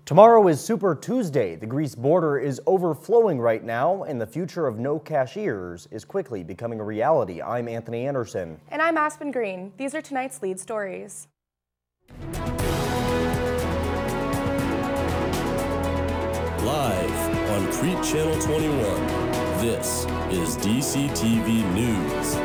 Tomorrow is Super Tuesday. The Greece border is overflowing right now, and the future of no cashiers is quickly becoming a reality. I'm Anthony Anderson. And I'm Aspen Green. These are tonight's lead stories. Live on Crete Channel 21, this is DCTV News.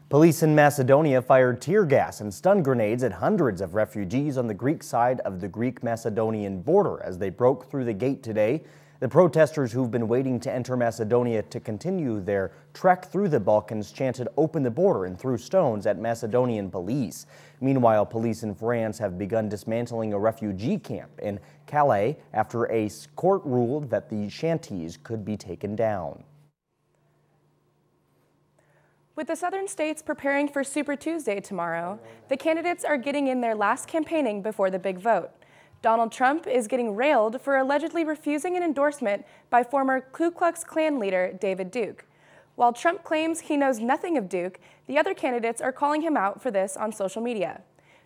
Police in Macedonia fired tear gas and stun grenades at hundreds of refugees on the Greek side of the Greek-Macedonian border as they broke through the gate today. The protesters who've been waiting to enter Macedonia to continue their trek through the Balkans chanted "Open the border" and threw stones at Macedonian police. Meanwhile, police in France have begun dismantling a refugee camp in Calais after a court ruled that the shanties could be taken down. With the southern states preparing for Super Tuesday tomorrow, the candidates are getting in their last campaigning before the big vote. Donald Trump is getting railed for allegedly refusing an endorsement by former Ku Klux Klan leader David Duke. While Trump claims he knows nothing of Duke, the other candidates are calling him out for this on social media.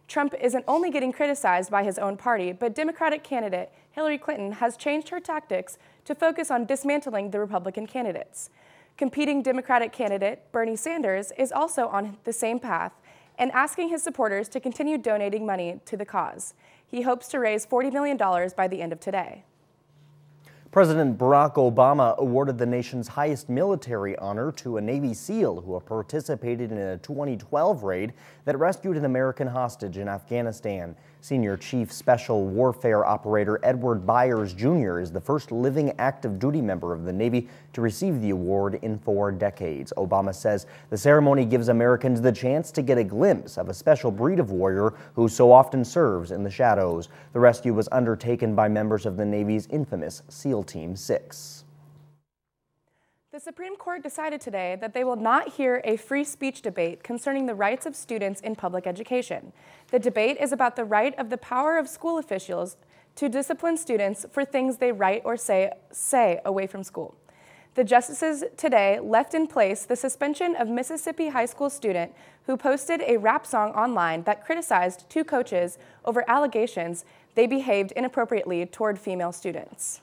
Trump isn't only getting criticized by his own party, but Democratic candidate Hillary Clinton has changed her tactics to focus on dismantling the Republican candidates. Competing Democratic candidate Bernie Sanders is also on the same path and asking his supporters to continue donating money to the cause. He hopes to raise $40 million by the end of today. President Barack Obama awarded the nation's highest military honor to a Navy SEAL who participated in a 2012 raid that rescued an American hostage in Afghanistan. Senior Chief Special Warfare Operator Edward Byers Jr. is the first living active duty member of the Navy to receive the award in 4 decades. Obama says the ceremony gives Americans the chance to get a glimpse of a special breed of warrior who so often serves in the shadows. The rescue was undertaken by members of the Navy's infamous SEAL Team 6. The Supreme Court decided today that they will not hear a free speech debate concerning the rights of students in public education. The debate is about the right of the power of school officials to discipline students for things they write or say away from school. The justices today left in place the suspension of Mississippi high school student who posted a rap song online that criticized 2 coaches over allegations they behaved inappropriately toward female students.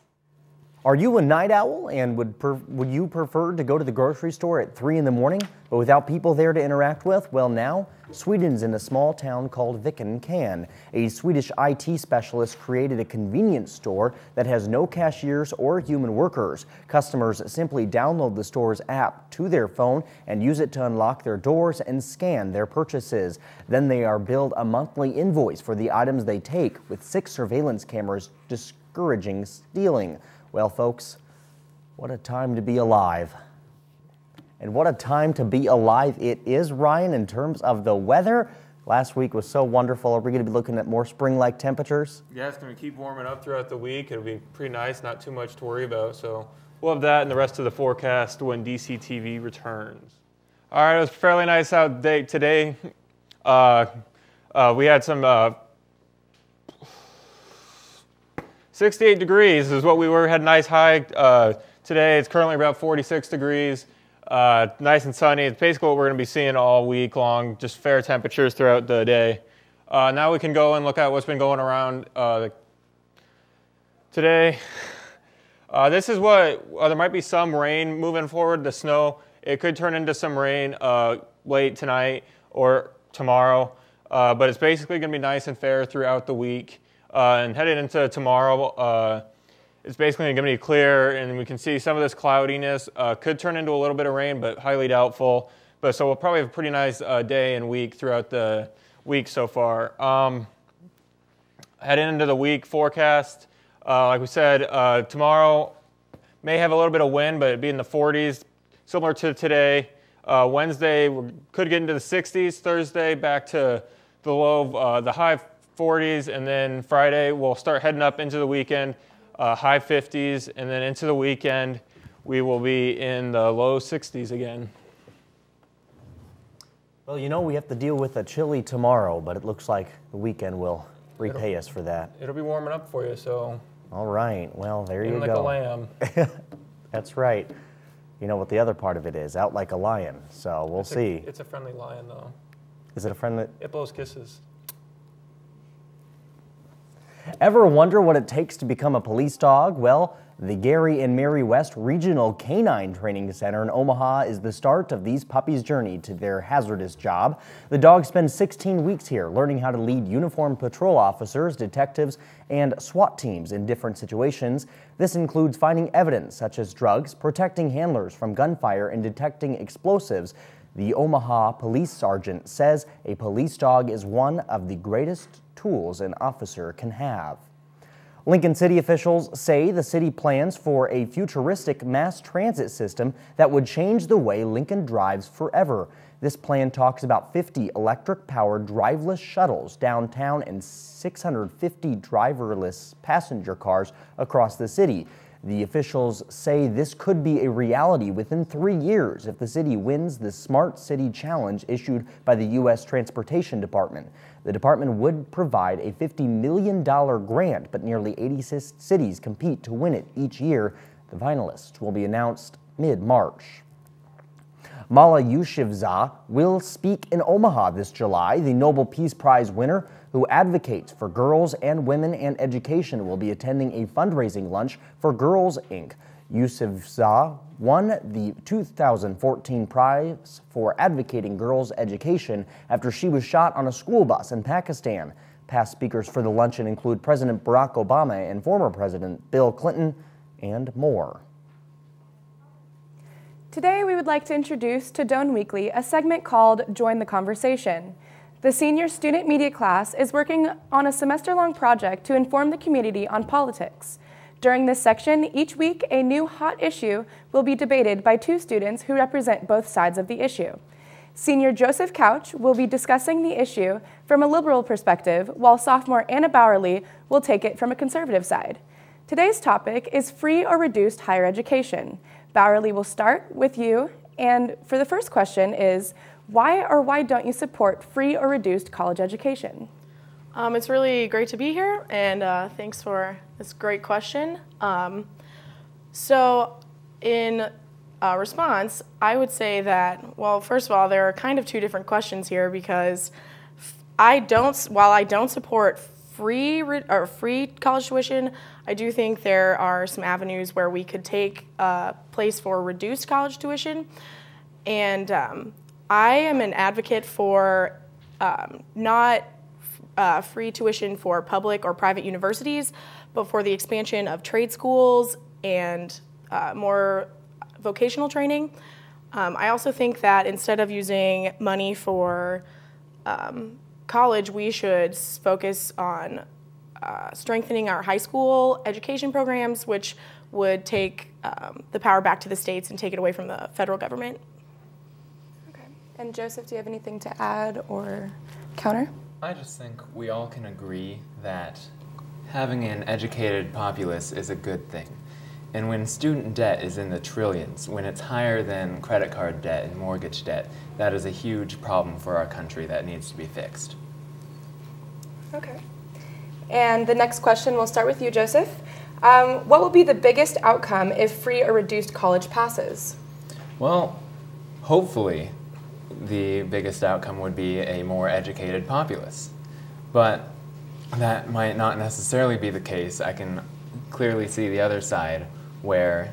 Are you a night owl and would you prefer to go to the grocery store at 3 in the morning but without people there to interact with? Well, now Sweden's in a small town called Viken. A Swedish IT specialist created a convenience store that has no cashiers or human workers. Customers simply download the store's app to their phone and use it to unlock their doors and scan their purchases. Then they are billed a monthly invoice for the items they take, with 6 surveillance cameras discouraging stealing. Well, folks, what a time to be alive. And what a time to be alive it is, Ryan, in terms of the weather. Last week was so wonderful. Are we going to be looking at more spring-like temperatures? Yeah, it's going to keep warming up throughout the week. It'll be pretty nice, not too much to worry about. So we'll have that and the rest of the forecast when DCTV returns. All right, it was fairly nice out today. We had some 68 degrees is what we were. Had a nice high today. It's currently about 46 degrees. Nice and sunny. It's basically what we're going to be seeing all week long, just fair temperatures throughout the day. Now we can go and look at what's been going around today. This is what, there might be some rain moving forward. The snow, it could turn into some rain late tonight or tomorrow, but it's basically going to be nice and fair throughout the week. And headed into tomorrow, it's basically going to be clear, and we can see some of this cloudiness could turn into a little bit of rain, but highly doubtful. But so we'll probably have a pretty nice day and week throughout the week so far. Heading into the week forecast, like we said, tomorrow may have a little bit of wind, but it'd be in the 40s, similar to today. Wednesday, we could get into the 60s. Thursday, back to the low, the high 40s, and then Friday we'll start heading up into the weekend, high 50s, and then into the weekend we will be in the low 60s again. Well, you know, we have to deal with a chilly tomorrow, but it looks like the weekend will repay us for that. It'll be warming up for you, so. All right, well, there you go. Like a lamb. That's right. You know what the other part of it is, out like a lion, so we'll see. It's a friendly lion, though. Is it a friend that... It blows kisses. Ever wonder what it takes to become a police dog? Well, the Gary and Mary West Regional Canine Training Center in Omaha is the start of these puppies' journey to their hazardous job. The dogs spend 16 weeks here learning how to lead uniformed patrol officers, detectives, and SWAT teams in different situations. This includes finding evidence such as drugs, protecting handlers from gunfire, and detecting explosives. The Omaha police sergeant says a police dog is one of the greatest tools an officer can have. Lincoln City officials say the city plans for a futuristic mass transit system that would change the way Lincoln drives forever. This plan talks about 50 electric-powered driverless shuttles downtown and 650 driverless passenger cars across the city. The officials say this could be a reality within 3 years if the city wins the Smart City Challenge issued by the U.S. Transportation Department. The department would provide a $50 million grant, but nearly 80 cities compete to win it each year. The finalists will be announced mid-March. Mala Yousafzai will speak in Omaha this July. The Nobel Peace Prize winner, who advocates for girls and women and education, will be attending a fundraising lunch for Girls, Inc. Yousafzai won the 2014 prize for advocating girls' education after she was shot on a school bus in Pakistan. Past speakers for the luncheon include President Barack Obama and former President Bill Clinton, and more. Today, we would like to introduce to Doane Weekly a segment called Join the Conversation. The senior student media class is working on a semester-long project to inform the community on politics. During this section, each week a new hot issue will be debated by 2 students who represent both sides of the issue. Senior Joseph Couch will be discussing the issue from a liberal perspective, while sophomore Anna Bowerly will take it from a conservative side. Today's topic is free or reduced higher education. Bowerly will start with you, and for the first question is, why don't you support free or reduced college education? It's really great to be here, and thanks for this great question. So in response, I would say that, well, first of all, there are kind of 2 different questions here, because while I don't support free college tuition, I do think there are some avenues where we could take place for reduced college tuition. And I am an advocate for not free tuition for public or private universities, but for the expansion of trade schools and more vocational training. I also think that instead of using money for college, we should focus on strengthening our high school education programs, which would take the power back to the states and take it away from the federal government. Okay. And Joseph, do you have anything to add or counter? I just think we all can agree that having an educated populace is a good thing. And when student debt is in the trillions, when it's higher than credit card debt and mortgage debt, that is a huge problem for our country that needs to be fixed. Okay. And the next question, we'll start with you, Joseph. What will be the biggest outcome if free or reduced college passes? Well, hopefully the biggest outcome would be a more educated populace. But that might not necessarily be the case. I can clearly see the other side, where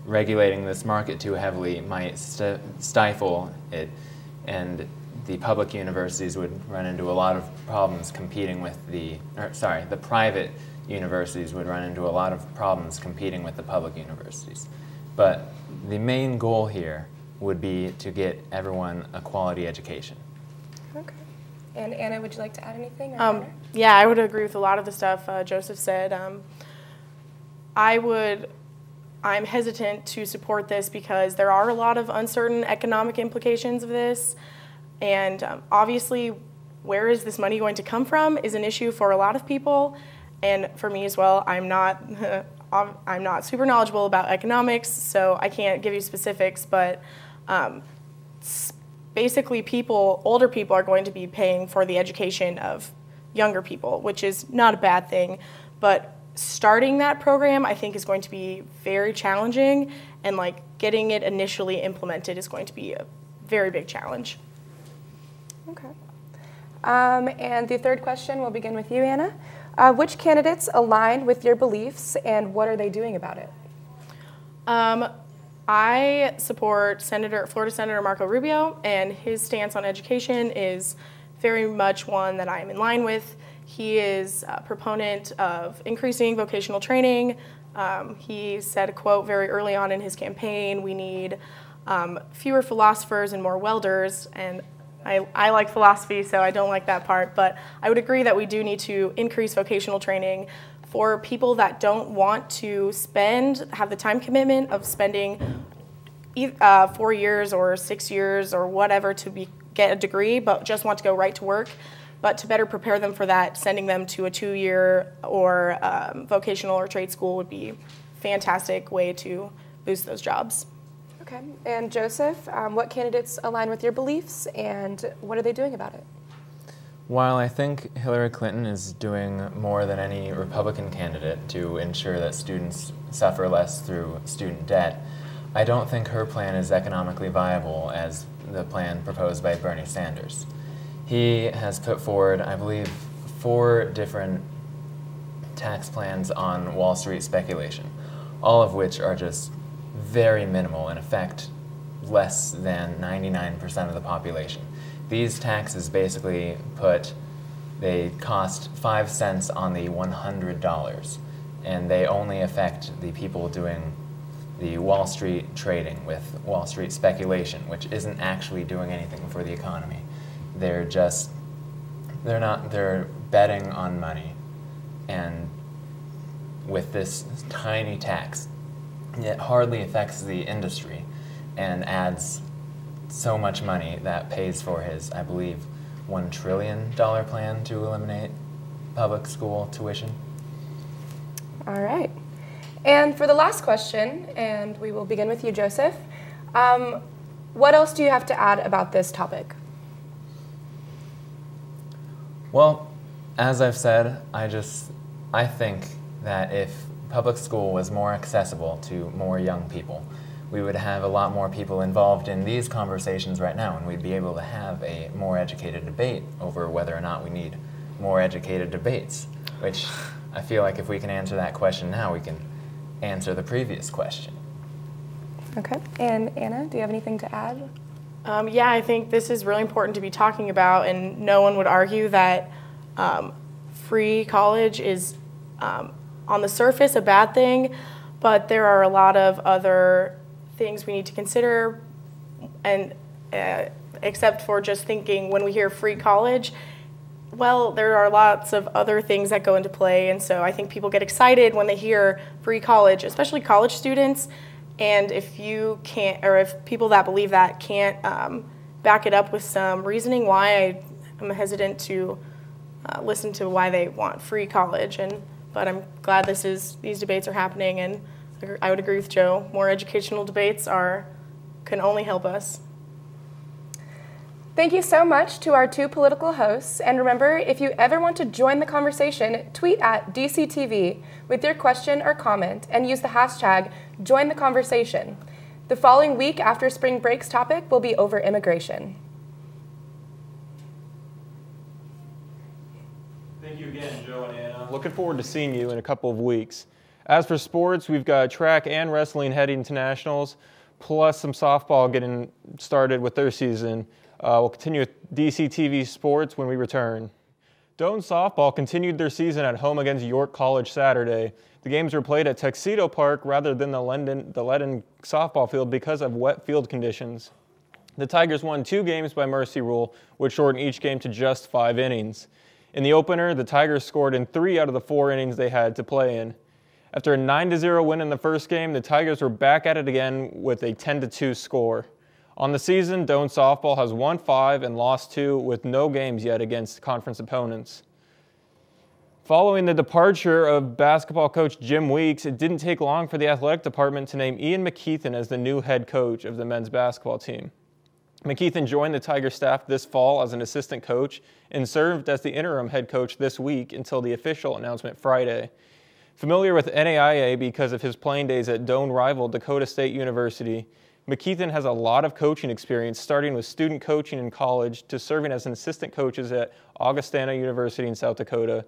regulating this market too heavily might stifle it, and the public universities would run into a lot of problems competing with the private universities would run into a lot of problems competing with the public universities. But the main goal here would be to get everyone a quality education. Okay. And Anna, would you like to add anything? Yeah, I would agree with a lot of the stuff Joseph said. I'm hesitant to support this because there are a lot of uncertain economic implications of this, and obviously where is this money going to come from is an issue for a lot of people, and for me as well. I'm not super knowledgeable about economics, so I can't give you specifics, but basically older people are going to be paying for the education of younger people, which is not a bad thing, but starting that program I think is going to be very challenging, and getting it initially implemented is going to be a very big challenge. Okay. And the third question will begin with you, Anna. Which candidates align with your beliefs, and what are they doing about it? I support Florida Senator Marco Rubio, and his stance on education is very much one that I'm in line with. He is a proponent of increasing vocational training. He said a quote very early on in his campaign, we need fewer philosophers and more welders, and I like philosophy, so I don't like that part, but I would agree that we do need to increase vocational training for people that don't want to have the time commitment of spending 4 years or 6 years or whatever to get a degree, but just want to go right to work. But to better prepare them for that, sending them to a 2-year or vocational or trade school would be a fantastic way to boost those jobs. Okay, and Joseph, what candidates align with your beliefs, and what are they doing about it? While I think Hillary Clinton is doing more than any Republican candidate to ensure that students suffer less through student debt, I don't think her plan is economically viable as the plan proposed by Bernie Sanders. He has put forward, I believe, 4 different tax plans on Wall Street speculation, all of which are just very minimal and affect less than 99% of the population. These taxes basically they cost 5 cents on the $100, and they only affect the people doing the Wall Street trading with Wall Street speculation, which isn't actually doing anything for the economy. They're betting on money, and with this tiny tax, it hardly affects the industry and adds so much money that pays for his, I believe, $1 trillion plan to eliminate public school tuition. All right. And for the last question, and we will begin with you, Joseph, what else do you have to add about this topic? Well, as I've said, I think that if public school was more accessible to more young people, we would have a lot more people involved in these conversations right now, and we'd be able to have a more educated debate over whether or not we need more educated debates, which I feel like if we can answer that question now, we can answer the previous question. Okay. And Anna, do you have anything to add? Yeah, I think this is really important to be talking about, and no one would argue that free college is on the surface a bad thing, but there are a lot of other things we need to consider, and except for just thinking when we hear free college, well, there are lots of other things that go into play, and so I think people get excited when they hear free college, especially college students, and if you can't, or if people that believe that can't back it up with some reasoning why I'm hesitant to listen to why they want free college, but I'm glad these debates are happening, and I would agree with Joe. More educational debates can only help us. Thank you so much to our 2 political hosts, and remember, if you ever want to join the conversation, tweet at DCTV with your question or comment and use the hashtag #JoinTheConversation. The following week after spring break's topic will be over immigration. Thank you again, Joe and Anna. Looking forward to seeing you in a couple of weeks. As for sports, we've got track and wrestling heading to nationals, plus some softball getting started with their season. We'll continue with DCTV Sports when we return. Doane softball continued their season at home against York College Saturday. The games were played at Tuxedo Park rather than the Ledden softball field because of wet field conditions. The Tigers won 2 games by mercy rule, which shortened each game to just 5 innings. In the opener, the Tigers scored in 3 out of the 4 innings they had to play in. After a 9-0 win in the first game, the Tigers were back at it again with a 10-2 score. On the season, Doane softball has won 5 and lost 2 with no games yet against conference opponents. Following the departure of basketball coach Jim Weeks, it didn't take long for the athletic department to name Ian McKeithen as the new head coach of the men's basketball team. McKeithen joined the Tiger staff this fall as an assistant coach and served as the interim head coach this week until the official announcement Friday. Familiar with NAIA because of his playing days at Doane rival Dakota State University, McKeithen has a lot of coaching experience, starting with student coaching in college to serving as an assistant coaches at Augustana University in South Dakota,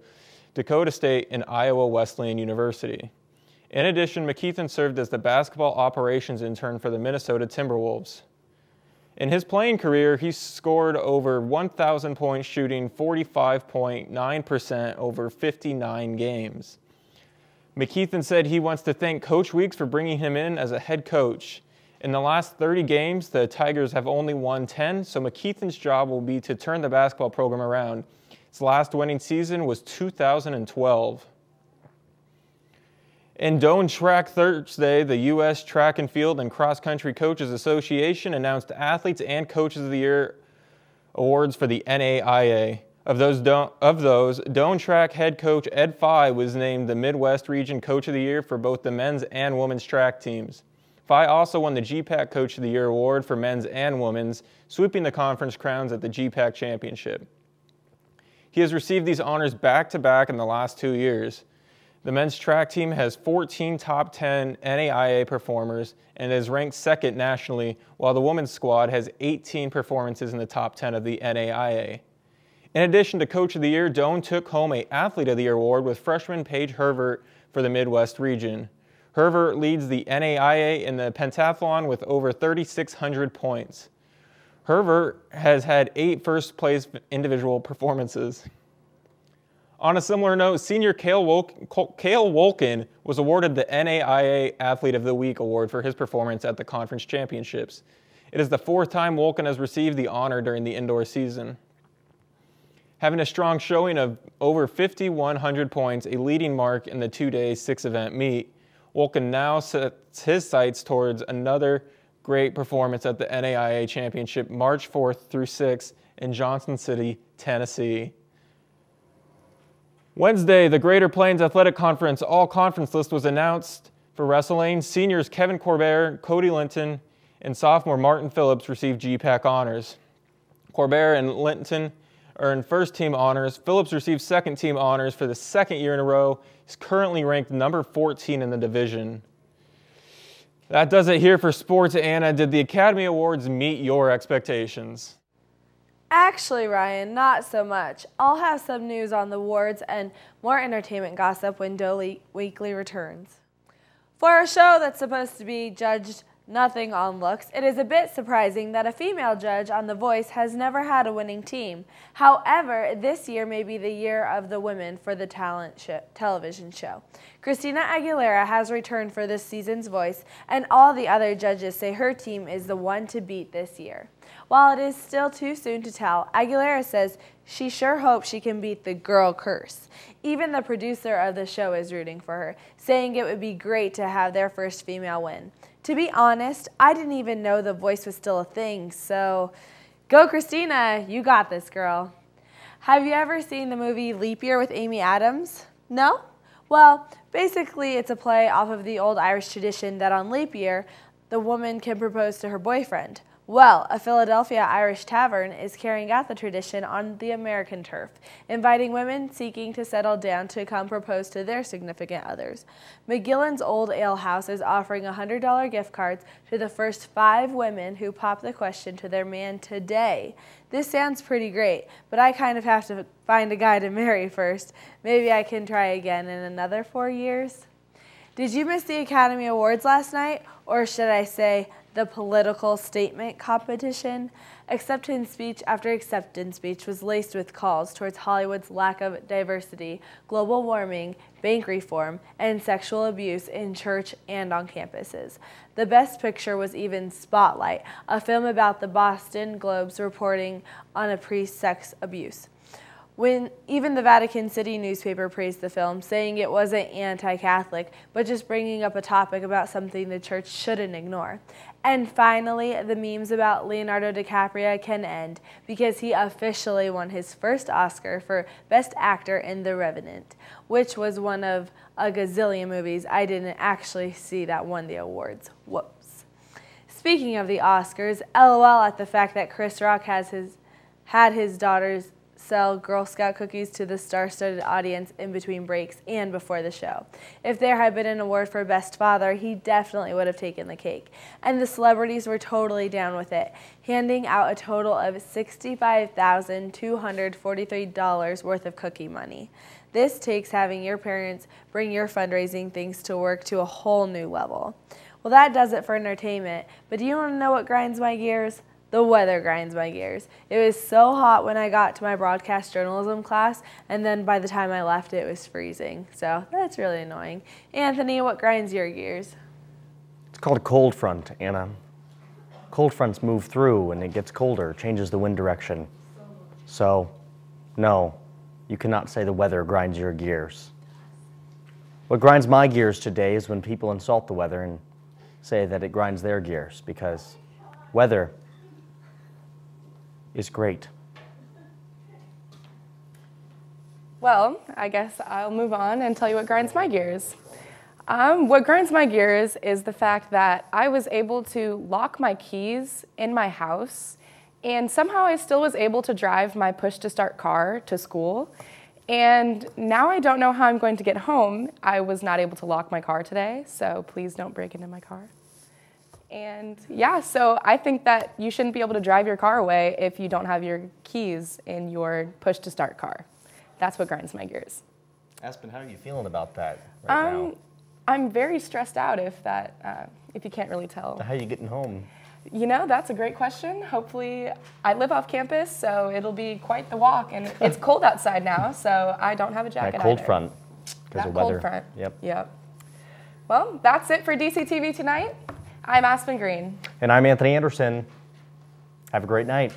Dakota State, and Iowa Wesleyan University. In addition, McKeithen served as the basketball operations intern for the Minnesota Timberwolves. In his playing career, he scored over 1,000 points, shooting 45.9% over 59 games. McKeithen said he wants to thank Coach Weeks for bringing him in as a head coach. In the last 30 games, the Tigers have only won 10, so McKeithen's job will be to turn the basketball program around. His last winning season was 2012. In Doane Track Thursday, the U.S. Track and Field and Cross Country Coaches Association announced Athletes and Coaches of the Year awards for the NAIA. Of those, Doane Track head coach Ed Fye was named the Midwest Region Coach of the Year for both the men's and women's track teams. Fye also won the GPAC Coach of the Year award for men's and women's, sweeping the conference crowns at the GPAC Championship. He has received these honors back-to-back in the last 2 years. The men's track team has 14 top 10 NAIA performers and is ranked second nationally, while the women's squad has 18 performances in the top 10 of the NAIA. In addition to Coach of the Year, Doane took home an Athlete of the Year award with freshman Paige Herbert for the Midwest region. Herbert leads the NAIA in the pentathlon with over 3,600 points. Herbert has had 8 first-place individual performances. On a similar note, senior Cale Wolkin was awarded the NAIA Athlete of the Week award for his performance at the conference championships. It is the 4th time Wolkin has received the honor during the indoor season. Having a strong showing of over 5,100 points, a leading mark in the 2-day 6-event meet, Wolkin now sets his sights towards another great performance at the NAIA Championship March 4th through 6th in Johnson City, Tennessee. Wednesday, the Greater Plains Athletic Conference all-conference list was announced for wrestling. Seniors Kevin Corbett, Cody Linton, and sophomore Martin Phillips received GPAC honors. Corbett and Linton earned first-team honors. Phillips received second-team honors for the 2nd year in a row. He's currently ranked number 14 in the division. That does it here for sports. Anna, did the Academy Awards meet your expectations? Actually, Ryan, not so much. I'll have some news on the awards and more entertainment gossip when Doe Weekly returns. For a show that's supposed to be judged nothing on looks, it is a bit surprising that a female judge on The Voice has never had a winning team. However, this year may be the year of the women for the television show. Christina Aguilera has returned for this season's Voice, and all the other judges say her team is the one to beat this year. While it is still too soon to tell, Aguilera says she sure hopes she can beat the girl curse. Even the producer of the show is rooting for her, saying it would be great to have their first female win. To be honest, I didn't even know The Voice was still a thing, so go Christina, you got this, girl. Have you ever seen the movie Leap Year with Amy Adams? No? Well, basically it's a play off of the old Irish tradition that on leap year, the woman can propose to her boyfriend. Well, a Philadelphia Irish tavern is carrying out the tradition on the American turf, inviting women seeking to settle down to come propose to their significant others. McGillen's Old Ale House is offering $100 gift cards to the first 5 women who pop the question to their man today. This sounds pretty great, but I kind of have to find a guy to marry first. Maybe I can try again in another 4 years. Did you miss the Academy Awards last night, or should I say the political statement competition? Acceptance speech after acceptance speech was laced with calls towards Hollywood's lack of diversity, global warming, bank reform, and sexual abuse in church and on campuses. The best picture was even Spotlight, a film about the Boston Globe's reporting on a priest's sex abuse. When even the Vatican City newspaper praised the film, saying it wasn't anti-Catholic, but just bringing up a topic about something the church shouldn't ignore. And finally, the memes about Leonardo DiCaprio can end, because he officially won his first Oscar for Best Actor in The Revenant, which was one of a gazillion movies I didn't actually see that won the awards. Whoops. Speaking of the Oscars, LOL at the fact that Chris Rock had his daughter's sell Girl Scout cookies to the star-studded audience in between breaks and before the show. If there had been an award for Best Father, he definitely would have taken the cake. And the celebrities were totally down with it, handing out a total of $65,243 worth of cookie money. This takes having your parents bring your fundraising things to work to a whole new level. Well, that does it for entertainment, but do you want to know what grinds my gears? The weather grinds my gears. It was so hot when I got to my broadcast journalism class, and then by the time I left, it was freezing. So that's really annoying. Anthony, what grinds your gears? It's called a cold front, Anna. Cold fronts move through and it gets colder, changes the wind direction. So, no, you cannot say the weather grinds your gears. What grinds my gears today is when people insult the weather and say that it grinds their gears, because weather is great. Well, I guess I'll move on and tell you what grinds my gears. What grinds my gears is the fact that I was able to lock my keys in my house, and somehow I still was able to drive my push-to-start car to school. And now I don't know how I'm going to get home. I was not able to lock my car today, so please don't break into my car. And yeah, so I think that you shouldn't be able to drive your car away if you don't have your keys in your push-to-start car. That's what grinds my gears. Aspen, how are you feeling about that right now? I'm very stressed out if you can't really tell. How are you getting home? You know, that's a great question. Hopefully, I live off campus, so it'll be quite the walk. And it's cold outside now, so I don't have a jacket That cold either. front. Because of weather. Cold front. Yep. Well, that's it for DCTV tonight. I'm Aspen Green. And I'm Anthony Anderson. Have a great night.